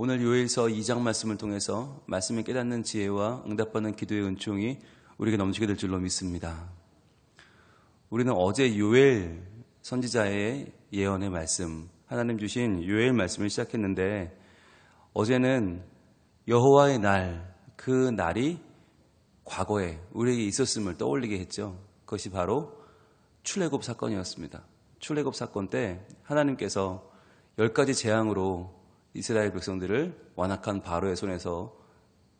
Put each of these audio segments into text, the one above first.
오늘 요엘서 2장 말씀을 통해서 말씀을 깨닫는 지혜와 응답받는 기도의 은총이 우리에게 넘치게 될 줄로 믿습니다. 우리는 어제 요엘 선지자의 예언의 말씀, 하나님 주신 요엘 말씀을 시작했는데, 어제는 여호와의 날, 그 날이 과거에 우리에게 있었음을 떠올리게 했죠. 그것이 바로 출애굽 사건이었습니다. 출애굽 사건 때 하나님께서 10가지 재앙으로 이스라엘 백성들을 완악한 바로의 손에서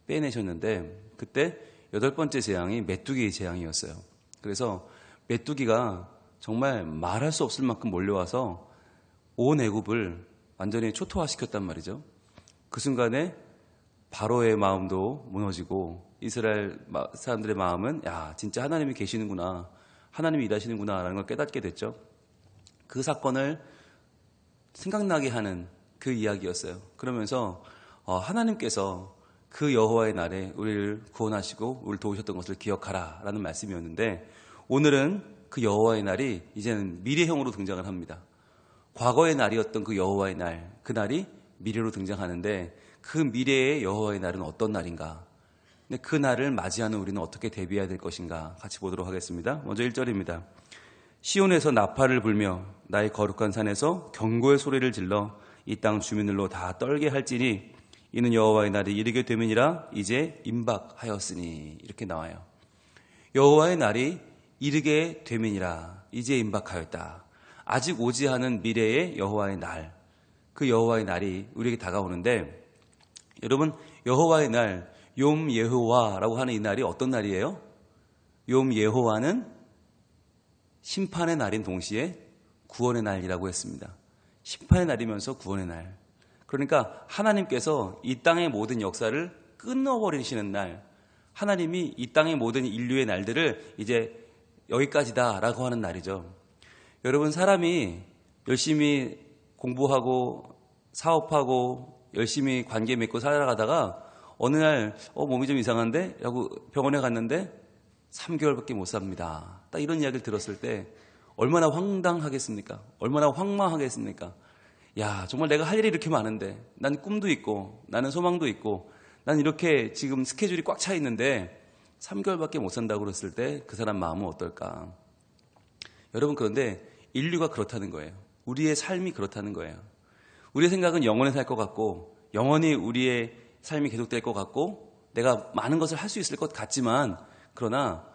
빼내셨는데, 그때 8번째 재앙이 메뚜기 재앙이었어요. 그래서 메뚜기가 정말 말할 수 없을 만큼 몰려와서 온 애굽을 완전히 초토화시켰단 말이죠. 그 순간에 바로의 마음도 무너지고 이스라엘 사람들의 마음은 야, 진짜 하나님이 계시는구나, 하나님이 일하시는구나 라는 걸 깨닫게 됐죠. 그 사건을 생각나게 하는 그 이야기였어요. 그러면서 하나님께서 그 여호와의 날에 우리를 구원하시고 우리를 도우셨던 것을 기억하라 라는 말씀이었는데, 오늘은 그 여호와의 날이 이제는 미래형으로 등장을 합니다. 과거의 날이었던 그 여호와의 날, 그 날이 미래로 등장하는데, 그 미래의 여호와의 날은 어떤 날인가, 근데 그 날을 맞이하는 우리는 어떻게 대비해야 될 것인가 같이 보도록 하겠습니다. 먼저 1절입니다. 시온에서 나팔을 불며 나의 거룩한 산에서 경고의 소리를 질러 이 땅 주민들로 다 떨게 할지니 이는 여호와의 날이 이르게 되면이라 이제 임박하였으니. 이렇게 나와요. 여호와의 날이 이르게 되면이라 이제 임박하였다. 아직 오지 않은 미래의 여호와의 날, 그 여호와의 날이 우리에게 다가오는데, 여러분, 여호와의 날, 욤 예호와라고 하는 이 날이 어떤 날이에요? 욤 예호와는 심판의 날인 동시에 구원의 날이라고 했습니다. 심판의 날이면서 구원의 날. 그러니까 하나님께서 이 땅의 모든 역사를 끊어버리시는 날, 하나님이 이 땅의 모든 인류의 날들을 이제 여기까지다라고 하는 날이죠. 여러분, 사람이 열심히 공부하고 사업하고 열심히 관계 맺고 살아가다가 어느 날 몸이 좀 이상한데? 라고 병원에 갔는데 3개월밖에 못 삽니다. 딱 이런 이야기를 들었을 때 얼마나 황당하겠습니까? 얼마나 황망하겠습니까? 야, 정말 내가 할 일이 이렇게 많은데, 난 꿈도 있고 나는 소망도 있고 난 이렇게 지금 스케줄이 꽉 차 있는데 3개월밖에 못 산다고 그랬을 때 그 사람 마음은 어떨까? 여러분, 그런데 인류가 그렇다는 거예요. 우리의 삶이 그렇다는 거예요. 우리의 생각은 영원히 살 것 같고, 영원히 우리의 삶이 계속될 것 같고, 내가 많은 것을 할 수 있을 것 같지만, 그러나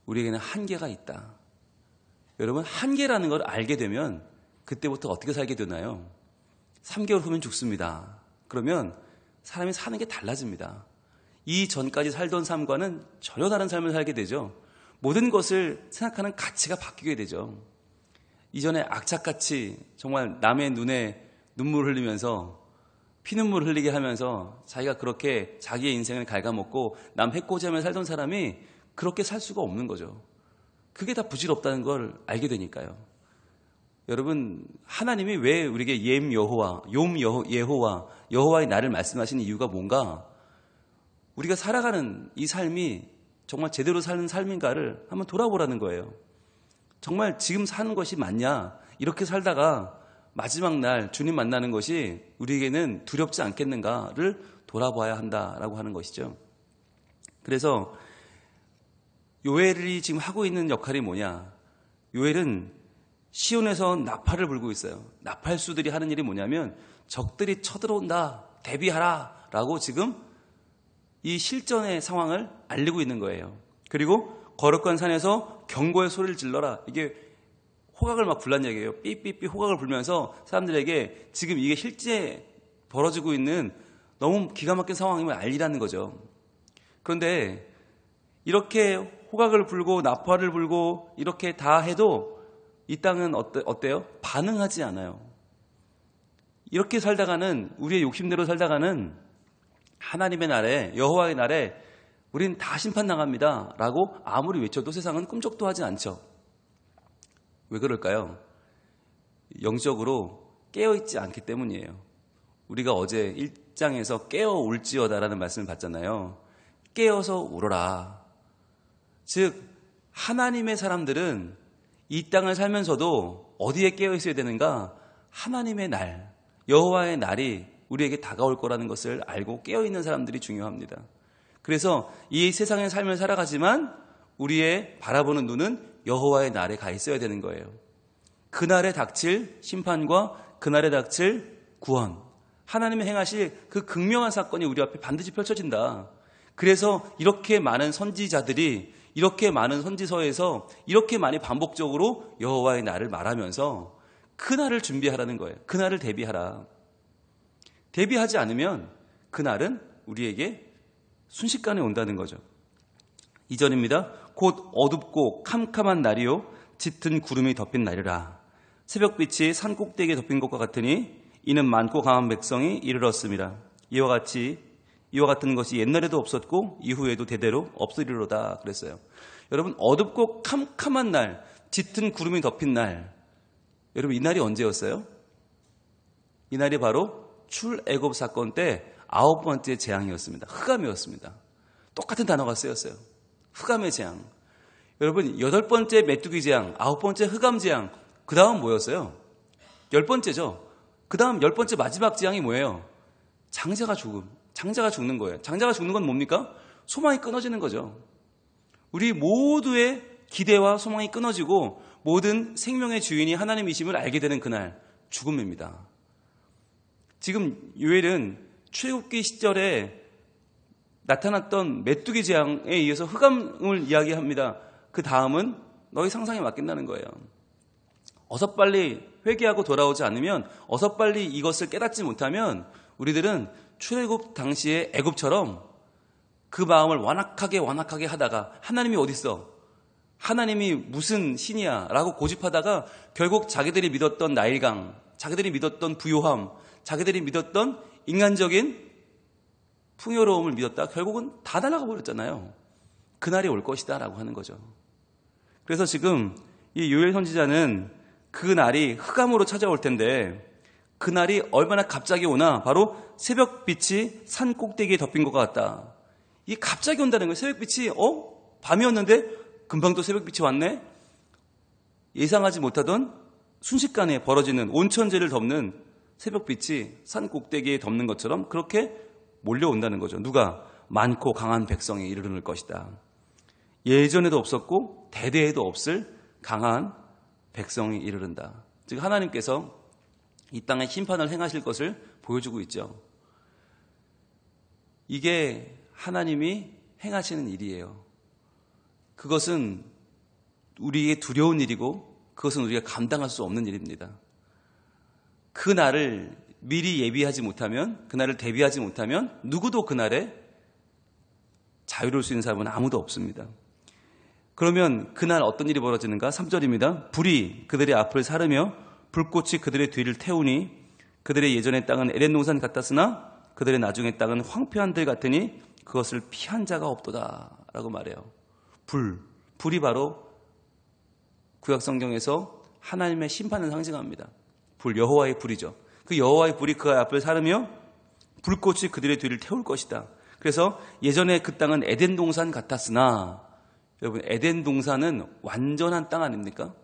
우리에게는 한계가 있다. 여러분, 한계라는 걸 알게 되면 그때부터 어떻게 살게 되나요? 3개월 후면 죽습니다. 그러면 사람이 사는 게 달라집니다. 이 전까지 살던 삶과는 전혀 다른 삶을 살게 되죠. 모든 것을 생각하는 가치가 바뀌게 되죠. 이전에 악착같이 정말 남의 눈에 눈물 흘리면서 피눈물 흘리게 하면서 자기가 그렇게 자기의 인생을 갉아먹고 남 해코지하며 살던 사람이 그렇게 살 수가 없는 거죠. 그게 다 부질없다는 걸 알게 되니까요. 여러분, 하나님이 왜 우리에게 욤 예호와, 여호와의 날을 말씀하시는 이유가 뭔가, 우리가 살아가는 이 삶이 정말 제대로 사는 삶인가를 한번 돌아보라는 거예요. 정말 지금 사는 것이 맞냐? 이렇게 살다가 마지막 날 주님 만나는 것이 우리에게는 두렵지 않겠는가를 돌아봐야 한다라고 하는 것이죠. 그래서 요엘이 지금 하고 있는 역할이 뭐냐? 요엘은 시온에서 나팔을 불고 있어요. 나팔수들이 하는 일이 뭐냐면 적들이 쳐들어온다, 대비하라 라고 지금 이 실전의 상황을 알리고 있는 거예요. 그리고 거룩한 산에서 경고의 소리를 질러라. 이게 호각을 막 불란 얘기예요. 삐삐삐 호각을 불면서 사람들에게 지금 이게 실제 벌어지고 있는 너무 기가 막힌 상황임을 알리라는 거죠. 그런데 이렇게 호각을 불고 나팔을 불고 이렇게 다 해도 이 땅은 어때요? 반응하지 않아요. 이렇게 살다가는, 우리의 욕심대로 살다가는 하나님의 날에, 여호와의 날에 우린 다 심판당합니다 라고 아무리 외쳐도 세상은 꿈쩍도 하지 않죠. 왜 그럴까요? 영적으로 깨어있지 않기 때문이에요. 우리가 어제 1장에서 깨어 울지어다라는 말씀을 봤잖아요. 깨어서 울어라. 즉, 하나님의 사람들은 이 땅을 살면서도 어디에 깨어 있어야 되는가? 하나님의 날, 여호와의 날이 우리에게 다가올 거라는 것을 알고 깨어있는 사람들이 중요합니다. 그래서 이 세상의 삶을 살아가지만 우리의 바라보는 눈은 여호와의 날에 가 있어야 되는 거예요. 그날에 닥칠 심판과 그날에 닥칠 구원, 하나님이 행하실 그 극명한 사건이 우리 앞에 반드시 펼쳐진다. 그래서 이렇게 많은 선지자들이 이렇게 많은 선지서에서 이렇게 많이 반복적으로 여호와의 날을 말하면서 그날을 준비하라는 거예요. 그날을 대비하라. 대비하지 않으면 그날은 우리에게 순식간에 온다는 거죠. 2절입니다. 곧 어둡고 캄캄한 날이요 짙은 구름이 덮인 날이라. 새벽빛이 산꼭대기에 덮인 것과 같으니 이는 많고 강한 백성이 이르렀습니다. 이와 같은 것이 옛날에도 없었고 이후에도 대대로 없으리로다 그랬어요. 여러분, 어둡고 캄캄한 날, 짙은 구름이 덮인 날, 여러분 이 날이 언제였어요? 이 날이 바로 출애굽 사건 때 9번째 재앙이었습니다. 흑암이었습니다. 똑같은 단어가 쓰였어요. 흑암의 재앙. 여러분, 8번째 메뚜기 재앙, 9번째 흑암 재앙, 그 다음 뭐였어요? 10번째죠. 그 다음 10번째 마지막 재앙이 뭐예요? 장자가 죽는 거예요. 장자가 죽는 건 뭡니까? 소망이 끊어지는 거죠. 우리 모두의 기대와 소망이 끊어지고 모든 생명의 주인이 하나님이심을 알게 되는 그날, 죽음입니다. 지금 요엘은 출애굽기 시절에 나타났던 메뚜기 재앙에 이어서 흑암을 이야기합니다. 그 다음은 너희 상상에 맡긴다는 거예요. 어서 빨리 회개하고 돌아오지 않으면, 어서 빨리 이것을 깨닫지 못하면 우리들은 출애굽 당시의 애굽처럼 그 마음을 완악하게 하다가 하나님이 어디 있어? 하나님이 무슨 신이야? 라고 고집하다가 결국 자기들이 믿었던 나일강, 자기들이 믿었던 부요함, 자기들이 믿었던 인간적인 풍요로움을 믿었다 결국은 다 날아가 버렸잖아요. 그날이 올 것이다 라고 하는 거죠. 그래서 지금 이 요엘 선지자는 그 날이 흑암으로 찾아올 텐데 그 날이 얼마나 갑자기 오나, 바로 새벽빛이 산 꼭대기에 덮인 것 같다. 이게 갑자기 온다는 거예요. 새벽빛이 밤이었는데 금방 또 새벽빛이 왔네. 예상하지 못하던 순식간에 벌어지는 온천지를 덮는 새벽빛이 산 꼭대기에 덮는 것처럼 그렇게 몰려온다는 거죠. 누가? 많고 강한 백성이 이르를 것이다. 예전에도 없었고 대대에도 없을 강한 백성이 이르른다. 즉 하나님께서 이 땅에 심판을 행하실 것을 보여주고 있죠. 이게 하나님이 행하시는 일이에요. 그것은 우리에게 두려운 일이고 그것은 우리가 감당할 수 없는 일입니다. 그 날을 미리 예비하지 못하면, 그 날을 대비하지 못하면 누구도 그 날에 자유로울 수 있는 사람은 아무도 없습니다. 그러면 그날 어떤 일이 벌어지는가? 3절입니다. 불이 그들의 앞을 사르며 불꽃이 그들의 뒤를 태우니 그들의 예전의 땅은 에덴 동산 같았으나 그들의 나중의 땅은 황폐한 들 같으니 그것을 피한 자가 없도다 라고 말해요. 불이 바로 구약 성경에서 하나님의 심판을 상징합니다. 불, 여호와의 불이죠. 그 여호와의 불이 그 앞을 사르며 불꽃이 그들의 뒤를 태울 것이다. 그래서 예전에 그 땅은 에덴 동산 같았으나, 여러분 에덴 동산은 완전한 땅 아닙니까?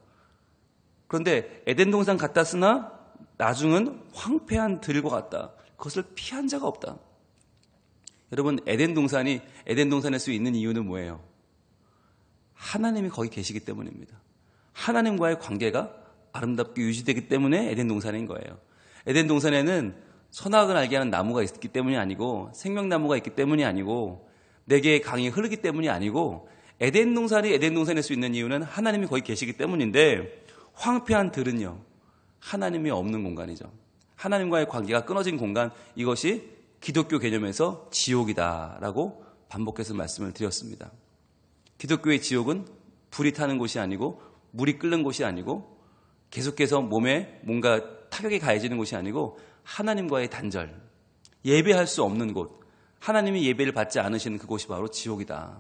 그런데 에덴 동산 같았으나 나중은 황폐한 들과 같다. 그것을 피한 자가 없다. 여러분 에덴 동산일 수 있는 이유는 뭐예요? 하나님이 거기 계시기 때문입니다. 하나님과의 관계가 아름답게 유지되기 때문에 에덴 동산인 거예요. 에덴 동산에는 선악을 알게 하는 나무가 있기 때문이 아니고, 생명나무가 있기 때문이 아니고, 네 개의 강이 흐르기 때문이 아니고, 에덴 동산이 에덴 동산일 수 있는 이유는 하나님이 거기 계시기 때문인데, 황폐한 들은요, 하나님이 없는 공간이죠. 하나님과의 관계가 끊어진 공간, 이것이 기독교 개념에서 지옥이다라고 반복해서 말씀을 드렸습니다. 기독교의 지옥은 불이 타는 곳이 아니고, 물이 끓는 곳이 아니고, 계속해서 몸에 뭔가 타격이 가해지는 곳이 아니고 하나님과의 단절, 예배할 수 없는 곳, 하나님이 예배를 받지 않으시는 그곳이 바로 지옥이다.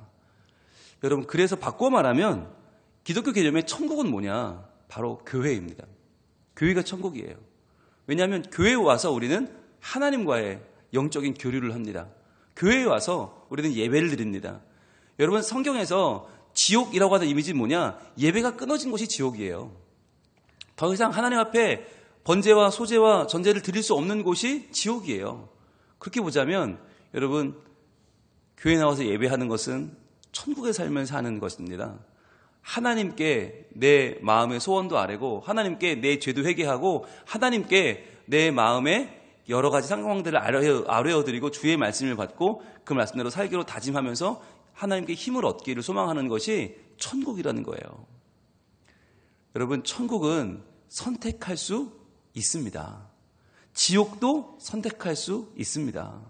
여러분, 그래서 바꿔 말하면 기독교 개념의 천국은 뭐냐? 바로 교회입니다. 교회가 천국이에요. 왜냐하면 교회에 와서 우리는 하나님과의 영적인 교류를 합니다. 교회에 와서 우리는 예배를 드립니다. 여러분, 성경에서 지옥이라고 하는 이미지는 뭐냐? 예배가 끊어진 곳이 지옥이에요. 더 이상 하나님 앞에 번제와 소제와 전제를 드릴 수 없는 곳이 지옥이에요. 그렇게 보자면 여러분, 교회 나와서 예배하는 것은 천국의 삶을 사는 것입니다. 하나님께 내 마음의 소원도 아뢰고, 하나님께 내 죄도 회개하고, 하나님께 내 마음의 여러 가지 상황들을 아뢰어드리고 주의 말씀을 받고 그 말씀대로 살기로 다짐하면서 하나님께 힘을 얻기를 소망하는 것이 천국이라는 거예요. 여러분, 천국은 선택할 수 있습니다. 지옥도 선택할 수 있습니다.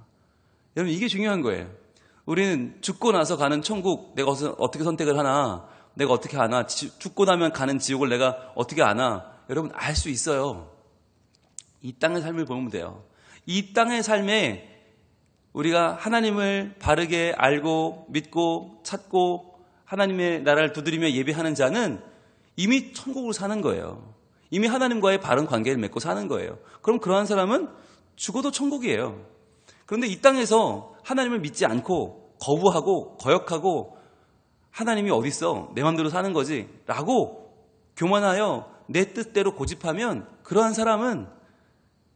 여러분, 이게 중요한 거예요. 우리는 죽고 나서 가는 천국 내가 어떻게 선택을 하나, 내가 어떻게 아나, 죽고 나면 가는 지옥을 내가 어떻게 아나, 여러분 알 수 있어요. 이 땅의 삶을 보면 돼요. 이 땅의 삶에 우리가 하나님을 바르게 알고 믿고 찾고 하나님의 나라를 두드리며 예배하는 자는 이미 천국을 사는 거예요. 이미 하나님과의 바른 관계를 맺고 사는 거예요. 그럼 그러한 사람은 죽어도 천국이에요. 그런데 이 땅에서 하나님을 믿지 않고 거부하고 거역하고 하나님이 어딨어? 내 마음대로 사는 거지 라고 교만하여 내 뜻대로 고집하면 그러한 사람은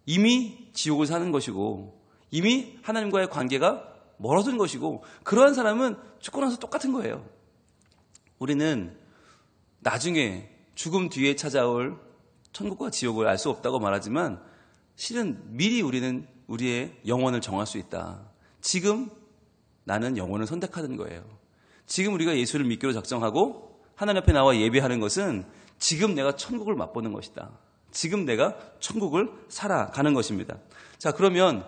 이미 지옥을 사는 것이고 이미 하나님과의 관계가 멀어진 것이고 그러한 사람은 죽고 나서 똑같은 거예요. 우리는 나중에 죽음 뒤에 찾아올 천국과 지옥을 알 수 없다고 말하지만 실은 미리 우리는 우리의 영혼을 정할 수 있다. 지금 나는 영혼을 선택하는 거예요. 지금 우리가 예수를 믿기로 작정하고 하나님 앞에 나와 예배하는 것은 지금 내가 천국을 맛보는 것이다. 지금 내가 천국을 살아가는 것입니다. 자, 그러면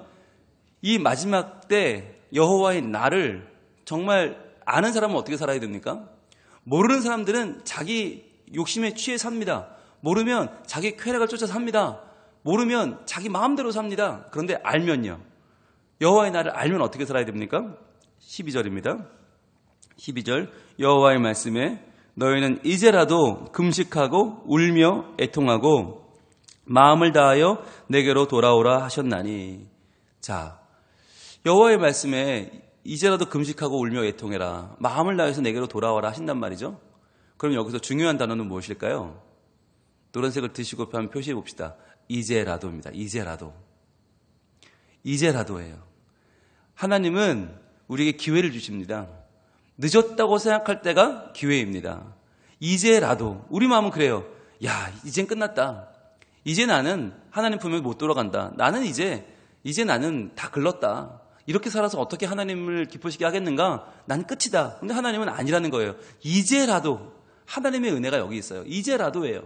이 마지막 때 여호와의 날을 정말 아는 사람은 어떻게 살아야 됩니까? 모르는 사람들은 자기 욕심에 취해 삽니다. 모르면 자기 쾌락을 쫓아 삽니다. 모르면 자기 마음대로 삽니다. 그런데 알면요. 여호와의 날을 알면 어떻게 살아야 됩니까? 12절입니다. 12절 여호와의 말씀에 너희는 이제라도 금식하고 울며 애통하고 마음을 다하여 내게로 돌아오라 하셨나니. 자, 여호와의 말씀에 이제라도 금식하고 울며 애통해라, 마음을 다해서 내게로 돌아와라 하신단 말이죠. 그럼 여기서 중요한 단어는 무엇일까요? 노란색을 드시고 한번 표시해 봅시다. 이제라도입니다. 이제라도예요. 하나님은 우리에게 기회를 주십니다. 늦었다고 생각할 때가 기회입니다. 이제라도. 우리 마음은 그래요. 야, 이젠 끝났다. 이제 나는 하나님 품에 못 돌아간다. 나는 이제 나는 다 글렀다. 이렇게 살아서 어떻게 하나님을 기쁘시게 하겠는가? 난 끝이다. 근데 하나님은 아니라는 거예요. 이제라도. 하나님의 은혜가 여기 있어요. 이제라도예요.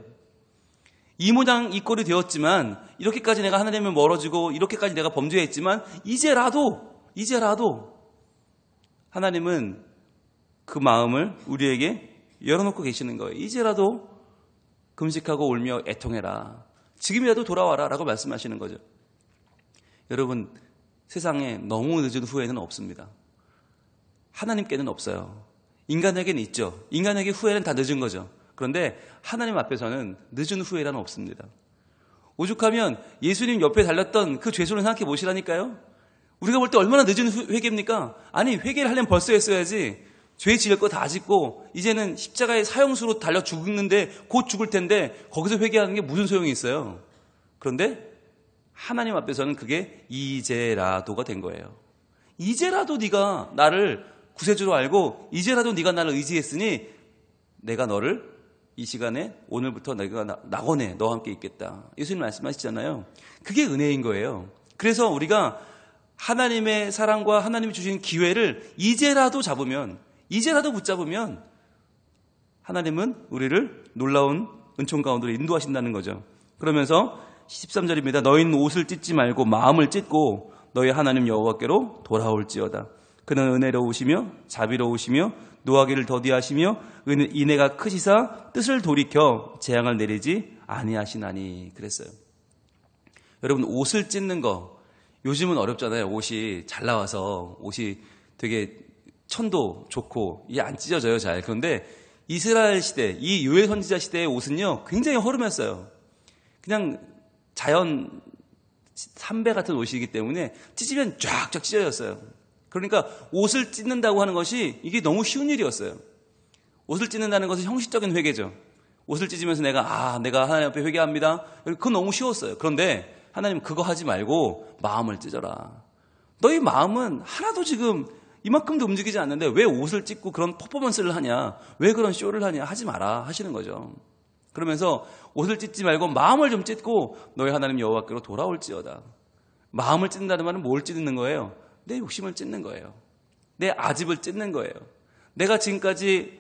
이 모양 이 꼴이 되었지만, 이렇게까지 내가 하나님을 멀어지고 이렇게까지 내가 범죄했지만 이제라도 하나님은 그 마음을 우리에게 열어놓고 계시는 거예요. 이제라도 금식하고 울며 애통해라. 지금이라도 돌아와라 라고 말씀하시는 거죠. 여러분, 세상에 너무 늦은 후회는 없습니다. 하나님께는 없어요. 인간에게는 있죠. 인간에게 후회는 다 늦은 거죠. 그런데 하나님 앞에서는 늦은 후회란 없습니다. 오죽하면 예수님 옆에 달렸던 그 죄수를 생각해 보시라니까요. 우리가 볼 때 얼마나 늦은 회개입니까? 아니, 회개를 하려면 벌써 했어야지. 죄 지을 거 다 짓고 이제는 십자가의 사형수로 달려 죽는데 곧 죽을 텐데 거기서 회개하는 게 무슨 소용이 있어요? 그런데 하나님 앞에서는 그게 이제라도가 된 거예요. 이제라도 네가 나를 구세주로 알고 이제라도 네가 나를 의지했으니 내가 너를 이 시간에 오늘부터 내가 낙원에 너와 함께 있겠다. 예수님 말씀하시잖아요. 그게 은혜인 거예요. 그래서 우리가 하나님의 사랑과 하나님이 주신 기회를 이제라도 붙잡으면 하나님은 우리를 놀라운 은총 가운데로 인도하신다는 거죠. 그러면서 13절입니다. 너희는 옷을 찢지 말고 마음을 찢고 너희 하나님 여호와께로 돌아올지어다. 그는 은혜로우시며 자비로우시며 노하기를 더디하시며 인애가 크시사 뜻을 돌이켜 재앙을 내리지 아니하시나니. 그랬어요. 여러분, 옷을 찢는 거 요즘은 어렵잖아요. 옷이 잘 나와서 옷이 되게 천도 좋고 이게 안 찢어져요, 잘. 그런데 이스라엘 시대, 이 요엘 선지자 시대의 옷은요 굉장히 허름했어요. 그냥 자연 삼배 같은 옷이기 때문에 찢으면 쫙쫙 찢어졌어요. 그러니까 옷을 찢는다고 하는 것이 이게 너무 쉬운 일이었어요. 옷을 찢는다는 것은 형식적인 회개죠. 옷을 찢으면서 내가 하나님 앞에 회개합니다. 그건 너무 쉬웠어요. 그런데 하나님 그거 하지 말고 마음을 찢어라. 너희 마음은 하나도 지금 이만큼도 움직이지 않는데 왜 옷을 찢고 그런 퍼포먼스를 하냐, 왜 그런 쇼를 하냐, 하지 마라 하시는 거죠. 그러면서 옷을 찢지 말고 마음을 좀 찢고 너희 하나님 여호와께로 돌아올지어다. 마음을 찢는다는 말은 뭘 찢는 거예요? 내 욕심을 찢는 거예요. 내 아집을 찢는 거예요. 내가 지금까지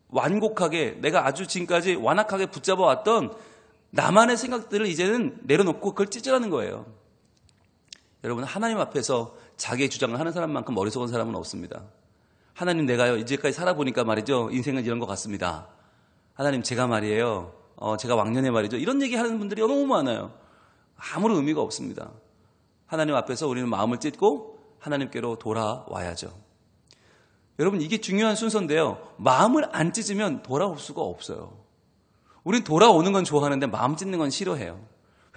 완곡하게, 내가 아주 지금까지 완악하게 붙잡아왔던 나만의 생각들을 이제는 내려놓고 그걸 찢으라는 거예요. 여러분, 하나님 앞에서 자기의 주장을 하는 사람만큼 머리 속은 사람은 없습니다. 하나님, 내가요 이제까지 살아보니까 말이죠, 인생은 이런 것 같습니다. 하나님, 제가 말이에요, 제가 왕년에 말이죠, 이런 얘기 하는 분들이 너무 많아요. 아무런 의미가 없습니다. 하나님 앞에서 우리는 마음을 찢고 하나님께로 돌아와야죠. 여러분, 이게 중요한 순서인데요, 마음을 안 찢으면 돌아올 수가 없어요. 우린 돌아오는 건 좋아하는데 마음 찢는 건 싫어해요.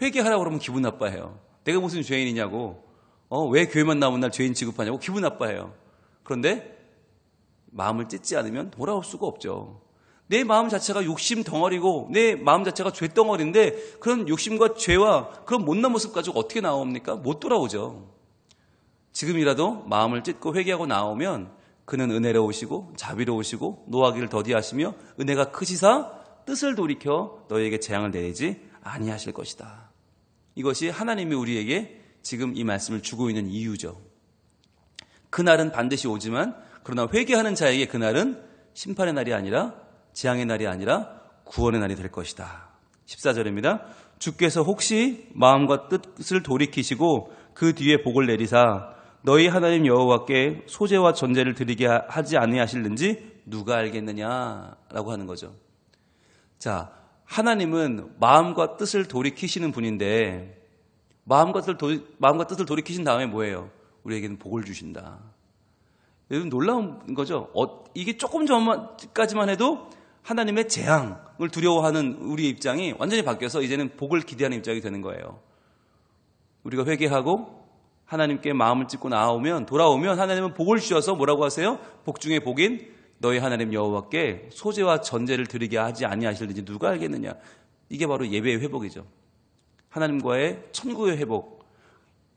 회개하라고 그러면 기분 나빠해요. 내가 무슨 죄인이냐고, 왜 교회만 나오는 날 죄인 취급하냐고 기분 나빠해요. 그런데 마음을 찢지 않으면 돌아올 수가 없죠. 내 마음 자체가 욕심 덩어리고 내 마음 자체가 죄 덩어리인데 그런 욕심과 죄와 그런 못난 모습 가지고 어떻게 나옵니까? 못 돌아오죠. 지금이라도 마음을 찢고 회개하고 나오면 그는 은혜로우시고 자비로우시고 노하기를 더디하시며 은혜가 크시사 뜻을 돌이켜 너희에게 재앙을 내리지 아니하실 것이다. 이것이 하나님이 우리에게 지금 이 말씀을 주고 있는 이유죠. 그날은 반드시 오지만 그러나 회개하는 자에게 그날은 심판의 날이 아니라 재앙의 날이 아니라 구원의 날이 될 것이다. 14절입니다. 주께서 혹시 마음과 뜻을 돌이키시고 그 뒤에 복을 내리사 너희 하나님 여호와께 소제와 전제를 드리게 하지 아니하실는지 누가 알겠느냐라고 하는 거죠. 자, 하나님은 마음과 뜻을 돌이키시는 분인데 마음과 뜻을 돌이키신 다음에 뭐예요? 우리에게는 복을 주신다. 여러분, 놀라운 거죠. 이게 조금 전까지만 해도 하나님의 재앙을 두려워하는 우리의 입장이 완전히 바뀌어서 이제는 복을 기대하는 입장이 되는 거예요. 우리가 회개하고 하나님께 마음을 찢고 돌아오면 하나님은 복을 주셔서 뭐라고 하세요? 복 중에 복인 너희 하나님 여호와께 소제와 전제를 드리게 하지 아니하실는지 누가 알겠느냐. 이게 바로 예배의 회복이죠. 하나님과의 천국의 회복.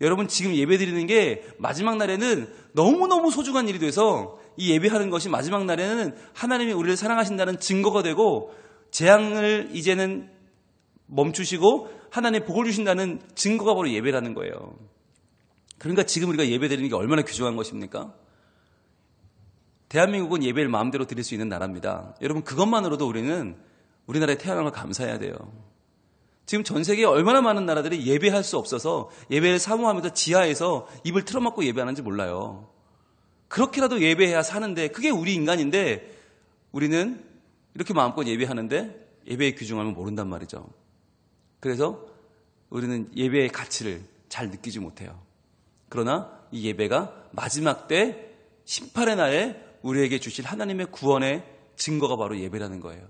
여러분, 지금 예배 드리는 게 마지막 날에는 너무너무 소중한 일이 돼서 이 예배하는 것이 마지막 날에는 하나님이 우리를 사랑하신다는 증거가 되고 재앙을 이제는 멈추시고 하나님의 복을 주신다는 증거가 바로 예배라는 거예요. 그러니까 지금 우리가 예배 드리는 게 얼마나 귀중한 것입니까? 대한민국은 예배를 마음대로 드릴 수 있는 나라입니다. 여러분, 그것만으로도 우리는 우리나라에 태어난 걸 감사해야 돼요. 지금 전 세계에 얼마나 많은 나라들이 예배할 수 없어서 예배를 사모하면서 지하에서 입을 틀어막고 예배하는지 몰라요. 그렇게라도 예배해야 사는데 그게 우리 인간인데 우리는 이렇게 마음껏 예배하는데 예배의 귀중함을 모른단 말이죠. 그래서 우리는 예배의 가치를 잘 느끼지 못해요. 그러나 이 예배가 마지막 때 심판의 날에 우리에게 주실 하나님의 구원의 증거가 바로 예배라는 거예요.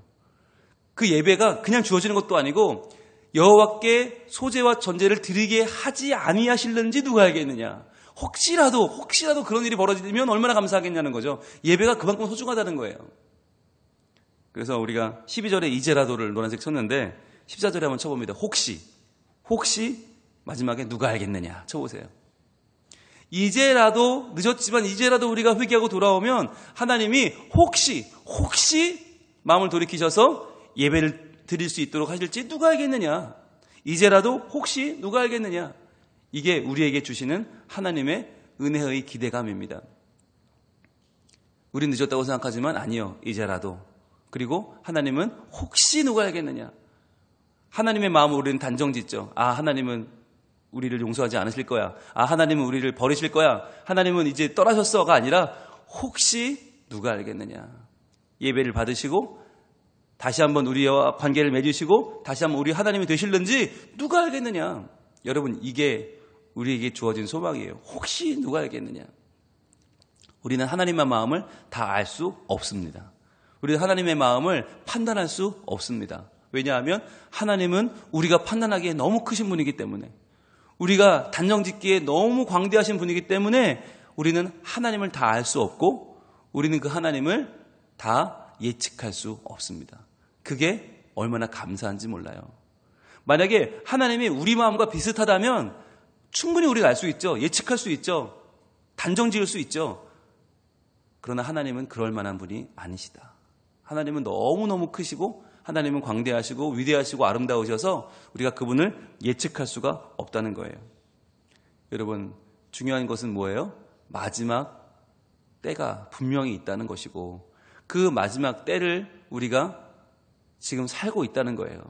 그 예배가 그냥 주어지는 것도 아니고 여호와께 소제와 전제를 드리게 하지 아니하실는지 누가 알겠느냐. 혹시라도 그런 일이 벌어지면 얼마나 감사하겠냐는 거죠. 예배가 그만큼 소중하다는 거예요. 그래서 우리가 12절에 이제라도를 노란색 쳤는데 14절에 한번 쳐봅니다. 혹시 마지막에 누가 알겠느냐 쳐보세요. 이제라도 늦었지만 이제라도 우리가 회개하고 돌아오면 하나님이 혹시 마음을 돌이키셔서 예배를 드릴 수 있도록 하실지 누가 알겠느냐. 이제라도 혹시 누가 알겠느냐. 이게 우리에게 주시는 하나님의 은혜의 기대감입니다. 우린 늦었다고 생각하지만 아니요, 이제라도. 그리고 하나님은 혹시 누가 알겠느냐. 하나님의 마음을 우리는 단정짓죠. 하나님은 우리를 용서하지 않으실 거야. 하나님은 우리를 버리실 거야. 하나님은 이제 떠나셨어가 아니라 혹시 누가 알겠느냐. 예배를 받으시고 다시 한번 우리와 관계를 맺으시고 다시 한번 우리 하나님이 되실는지 누가 알겠느냐. 여러분, 이게 우리에게 주어진 소망이에요. 혹시 누가 알겠느냐. 우리는 하나님의 마음을 다 알 수 없습니다. 우리는 하나님의 마음을 판단할 수 없습니다. 왜냐하면 하나님은 우리가 판단하기에 너무 크신 분이기 때문에, 우리가 단정짓기에 너무 광대하신 분이기 때문에 우리는 하나님을 다 알 수 없고 우리는 그 하나님을 다 예측할 수 없습니다. 그게 얼마나 감사한지 몰라요. 만약에 하나님이 우리 마음과 비슷하다면 충분히 우리가 알 수 있죠. 예측할 수 있죠. 단정 지을 수 있죠. 그러나 하나님은 그럴 만한 분이 아니시다. 하나님은 너무너무 크시고 하나님은 광대하시고 위대하시고 아름다우셔서 우리가 그분을 예측할 수가 없다는 거예요. 여러분, 중요한 것은 뭐예요? 마지막 때가 분명히 있다는 것이고 그 마지막 때를 우리가 지금 살고 있다는 거예요.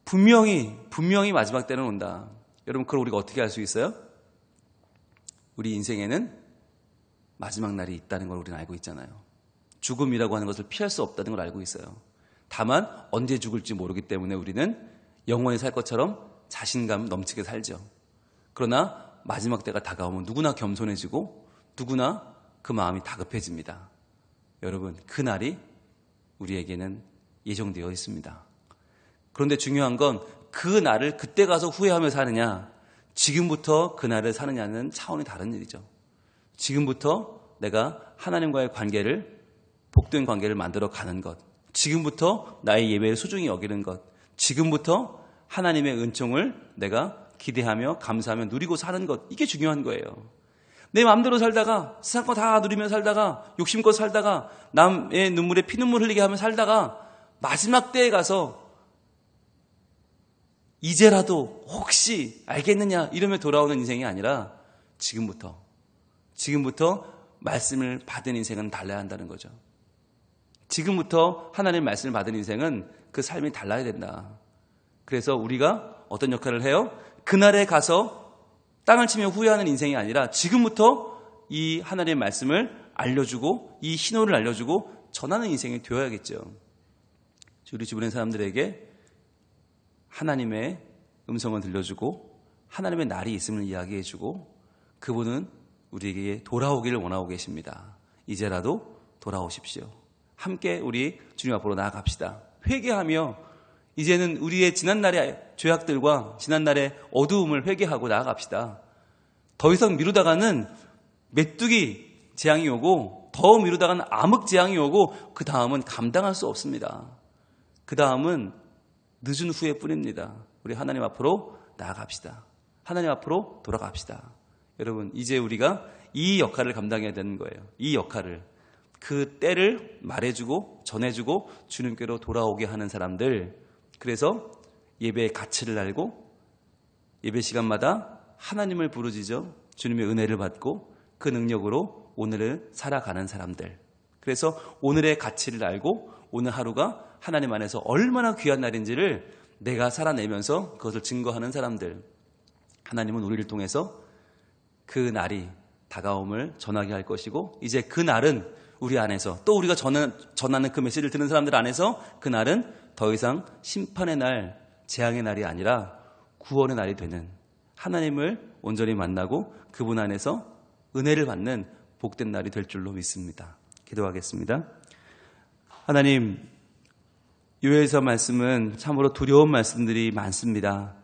분명히 마지막 때는 온다. 여러분, 그걸 우리가 어떻게 알 수 있어요? 우리 인생에는 마지막 날이 있다는 걸 우리는 알고 있잖아요. 죽음이라고 하는 것을 피할 수 없다는 걸 알고 있어요. 다만 언제 죽을지 모르기 때문에 우리는 영원히 살 것처럼 자신감 넘치게 살죠. 그러나 마지막 때가 다가오면 누구나 겸손해지고 누구나 그 마음이 다급해집니다. 여러분, 그 날이 우리에게는 예정되어 있습니다. 그런데 중요한 건 그 날을 그때 가서 후회하며 사느냐, 지금부터 그 날을 사느냐는 차원이 다른 일이죠. 지금부터 내가 하나님과의 관계를, 복된 관계를 만들어 가는 것, 지금부터 나의 예배를 소중히 여기는 것, 지금부터 하나님의 은총을 내가 기대하며 감사하며 누리고 사는 것, 이게 중요한 거예요. 내 마음대로 살다가 세상 거 다 누리며 살다가 욕심껏 살다가 남의 눈물에 피눈물 흘리게 하며 살다가 마지막 때에 가서 이제라도 혹시 알겠느냐 이러며 돌아오는 인생이 아니라 지금부터 말씀을 받은 인생은 달라야 한다는 거죠. 지금부터 하나님의 말씀을 받은 인생은 그 삶이 달라야 된다. 그래서 우리가 어떤 역할을 해요? 그날에 가서 땅을 치며 후회하는 인생이 아니라 지금부터 이 하나님의 말씀을 알려주고 이 신호를 알려주고 전하는 인생이 되어야겠죠. 우리 주변의 사람들에게 하나님의 음성을 들려주고 하나님의 날이 있음을 이야기해주고 그분은 우리에게 돌아오기를 원하고 계십니다. 이제라도 돌아오십시오. 함께 우리 주님 앞으로 나아갑시다. 회개하며 이제는 우리의 지난날의 죄악들과 지난날의 어두움을 회개하고 나아갑시다. 더 이상 미루다가는 메뚜기 재앙이 오고 더 미루다가는 암흑 재앙이 오고 그 다음은 감당할 수 없습니다. 그 다음은 늦은 후회뿐입니다. 우리 하나님 앞으로 나아갑시다. 하나님 앞으로 돌아갑시다. 여러분, 이제 우리가 이 역할을 감당해야 되는 거예요. 이 역할을, 그 때를 말해주고 전해주고 주님께로 돌아오게 하는 사람들. 그래서 예배의 가치를 알고 예배 시간마다 하나님을 부르짖어 주님의 은혜를 받고 그 능력으로 오늘을 살아가는 사람들. 그래서 오늘의 가치를 알고 오늘 하루가 하나님 안에서 얼마나 귀한 날인지를 내가 살아내면서 그것을 증거하는 사람들. 하나님은 우리를 통해서 그 날이 다가옴을 전하게 할 것이고 이제 그 날은 우리 안에서 또 우리가 전하는 그 메시지를 듣는 사람들 안에서 그 날은 더 이상 심판의 날, 재앙의 날이 아니라 구원의 날이 되는, 하나님을 온전히 만나고 그분 안에서 은혜를 받는 복된 날이 될 줄로 믿습니다. 기도하겠습니다. 하나님, 요엘서 말씀은 참으로 두려운 말씀들이 많습니다.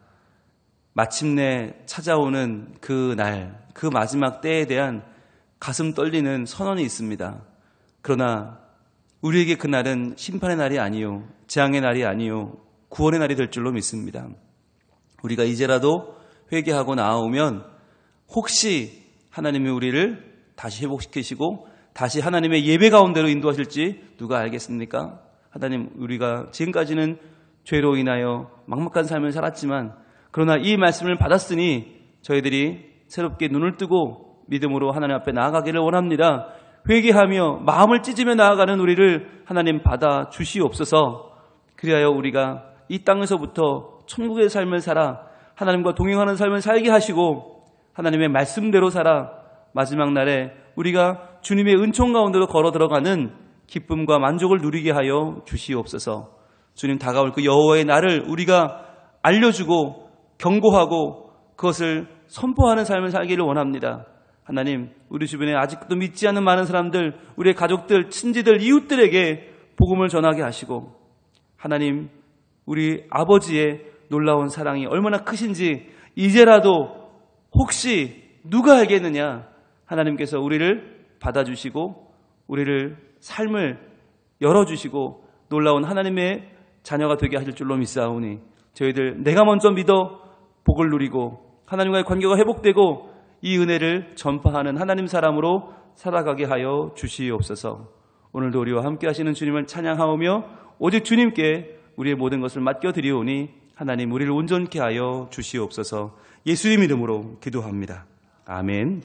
마침내 찾아오는 그 날, 그 마지막 때에 대한 가슴 떨리는 선언이 있습니다. 그러나 우리에게 그 날은 심판의 날이 아니요, 재앙의 날이 아니요, 구원의 날이 될 줄로 믿습니다. 우리가 이제라도 회개하고 나아오면 혹시 하나님이 우리를 다시 회복시키시고 다시 하나님의 예배 가운데로 인도하실지 누가 알겠습니까? 하나님, 우리가 지금까지는 죄로 인하여 막막한 삶을 살았지만 그러나 이 말씀을 받았으니 저희들이 새롭게 눈을 뜨고 믿음으로 하나님 앞에 나아가기를 원합니다. 회개하며 마음을 찢으며 나아가는 우리를 하나님 받아 주시옵소서. 그리하여 우리가 이 땅에서부터 천국의 삶을 살아 하나님과 동행하는 삶을 살게 하시고 하나님의 말씀대로 살아 마지막 날에 우리가 주님의 은총 가운데로 걸어 들어가는 기쁨과 만족을 누리게 하여 주시옵소서. 주님, 다가올 그 여호와의 날을 우리가 알려주고 경고하고 그것을 선포하는 삶을 살기를 원합니다. 하나님, 우리 주변에 아직도 믿지 않는 많은 사람들, 우리의 가족들, 친지들, 이웃들에게 복음을 전하게 하시고 하나님, 우리 아버지의 놀라운 사랑이 얼마나 크신지 이제라도 혹시 누가 알겠느냐, 하나님께서 우리를 받아주시고 우리를 삶을 열어주시고 놀라운 하나님의 자녀가 되게 하실 줄로 믿사오니 저희들 내가 먼저 믿어 복을 누리고 하나님과의 관계가 회복되고 이 은혜를 전파하는 하나님 사람으로 살아가게 하여 주시옵소서. 오늘도 우리와 함께 하시는 주님을 찬양하오며 오직 주님께 우리의 모든 것을 맡겨드리오니 하나님 우리를 온전케 하여 주시옵소서. 예수님 이름으로 기도합니다. 아멘.